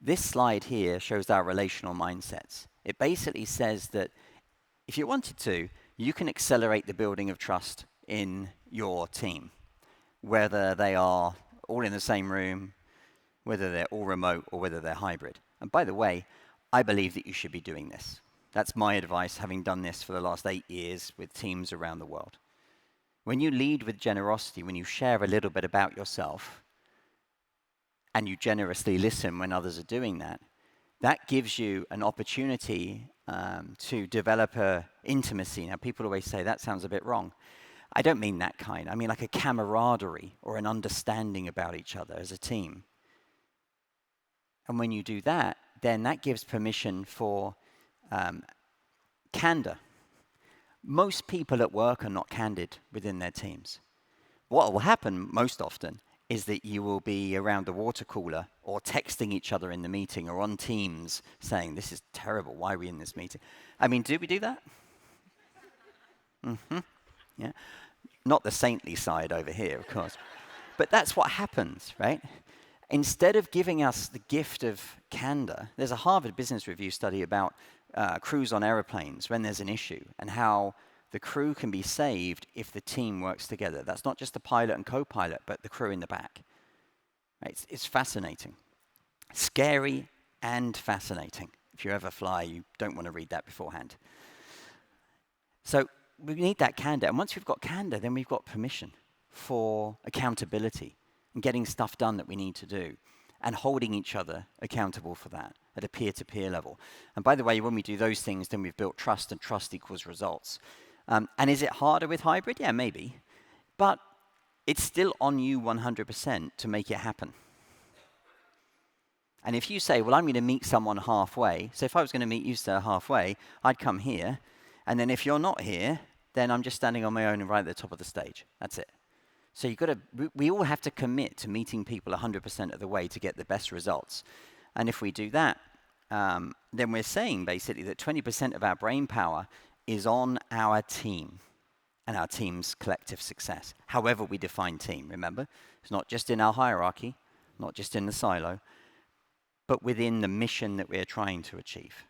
This slide here shows our relational mindsets. It basically says that if you wanted to, you can accelerate the building of trust in your team, whether they are all in the same room, whether they're all remote, or whether they're hybrid. And by the way, I believe that you should be doing this. That's my advice, having done this for the last 8 years with teams around the world. When you lead with generosity, when you share a little bit about yourself, and you generously listen when others are doing that, that gives you an opportunity to develop a intimacy. Now, people always say, that sounds a bit wrong. I don't mean that kind. I mean like a camaraderie or an understanding about each other as a team. And when you do that, then that gives permission for candor. Most people at work are not candid within their teams. What will happen most often is that you will be around the water cooler or texting each other in the meeting or on Teams saying, this is terrible, why are we in this meeting? I mean, do we do that? Yeah. Not the saintly side over here, of course. But that's what happens, right? Instead of giving us the gift of candor, there's a Harvard Business Review study about crews on airplanes when there's an issue and how the crew can be saved if the team works together. That's not just the pilot and co-pilot, but the crew in the back. It's fascinating. Scary and fascinating. If you ever fly, you don't want to read that beforehand. So we need that candor. And once we've got candor, then we've got permission for accountability and getting stuff done that we need to do and holding each other accountable for that at a peer-to-peer level. And by the way, when we do those things, then we've built trust, and trust equals results. And is it harder with hybrid? Yeah, maybe. But it's still on you 100% to make it happen. And if you say, well, I'm going to meet someone halfway, so if I was going to meet you, sir, halfway, I'd come here. And then if you're not here, then I'm just standing on my own and right at the top of the stage. That's it. So we all have to commit to meeting people 100% of the way to get the best results. And if we do that, then we're saying basically that 20% of our brain power is on our team and our team's collective success, however we define team, remember? It's not just in our hierarchy, not just in the silo, but within the mission that we're trying to achieve.